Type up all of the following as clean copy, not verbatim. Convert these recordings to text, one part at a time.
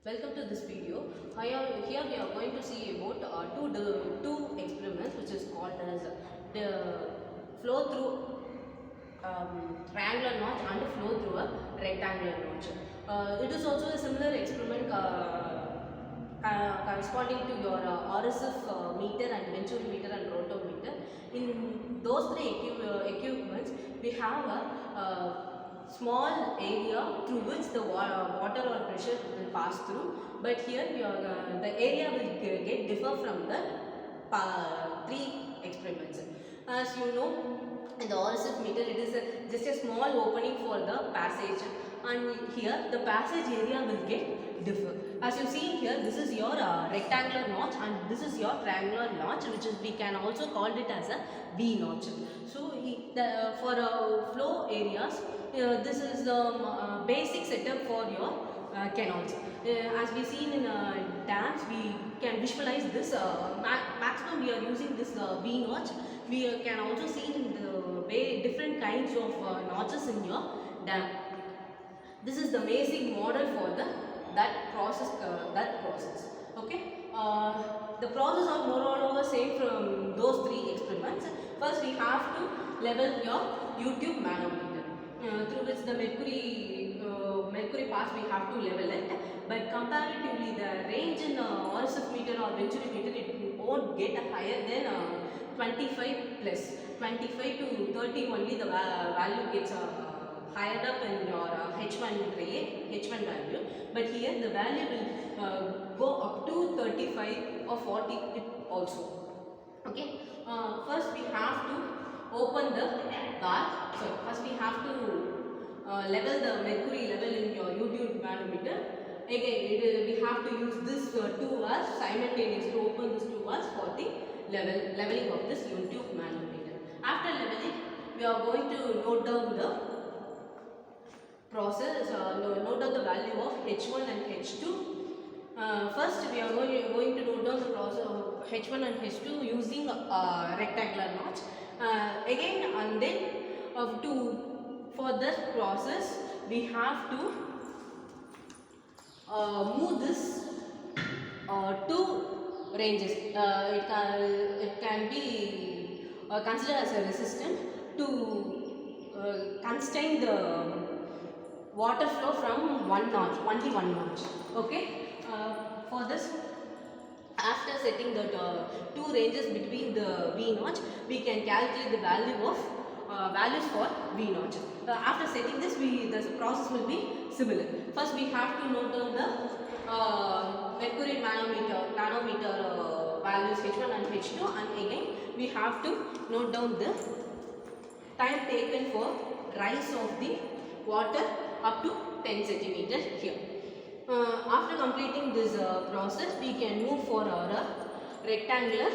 Welcome to this video. Here we are going to see about two experiments which is called as the flow through triangular notch and flow through a rectangular notch. It is also a similar experiment corresponding to your RSF meter and venturi meter and rotometer. In those three equipments, we have a small area through which the water or pressure will pass through, but here the area will get differ from the three experiments. As you know, in the RSF meter it is just a small opening for the passage, and here the passage area will get differ. As you see here, this is your rectangular notch and this is your triangular notch, which is we can also call it as a V notch. So for flow areas, this is the basic setup for your canals. As we seen in dams, we can visualize this. Maximum we are using this V notch. We can also see in the way different kinds of notches in your dam. This is the basic model for that process. Okay. The process are more or less same from those three experiments. First, we have to level your YouTube manometer, through which the mercury pass we have to level it. But comparatively, the range in RSF meter or venturi meter, it won't get higher than 25 plus 25 to 30 only the value gets higher up in your H1 value, but here the value will go up to 35 or 40 also. Okay. First we have to open the valve. So first we have to level the mercury level in your YouTube manometer. Again, we have to use this two valves simultaneously to open these two valves for the leveling of this YouTube manometer. After leveling, we are going to note down the process, note down the value of H1 and H2. First, we are going to note down the process of H1 and H2 using a rectangular notch. Again, and then for this process, we have to move this two ranges. It can be considered as a resistant to constrain the water flow from only one notch. Okay. For this, after setting the two ranges between the V notch, we can calculate the value of values for V notch. After setting this, the process will be similar. First, we have to note down the mercury nanometer values H1 and H2, and again we have to note down the time taken for rise of the water up to 10 centimeters here. After completing this process, we can move for our rectangular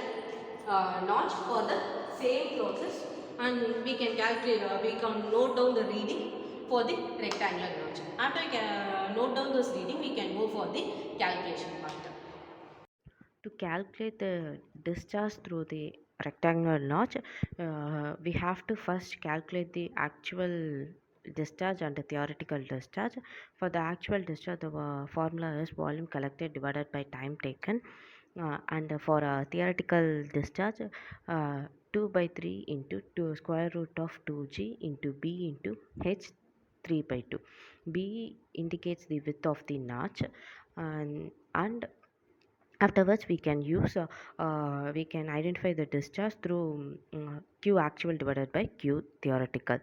notch for the same process, and we can calculate, we can note down the reading for the rectangular notch. After we can note down this reading, we can go for the calculation part. To calculate the discharge through the rectangular notch, we have to first calculate the actual discharge and the theoretical discharge. For the actual discharge, the formula is volume collected divided by time taken, and for a theoretical discharge, 2 by 3 into 2 square root of 2g into b into h 3 by 2. B indicates the width of the notch, and afterwards we can identify the discharge through q actual divided by q theoretical.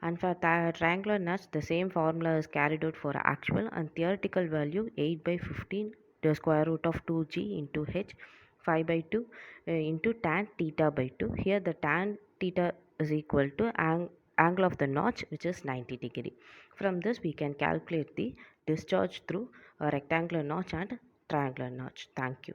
And for triangular notch, the same formula is carried out for actual and theoretical value 8 by 15 the square root of 2g into h 5 by 2 into tan theta by 2. Here the tan theta is equal to angle of the notch, which is 90 degree. From this we can calculate the discharge through a rectangular notch and triangular notch. Thank you.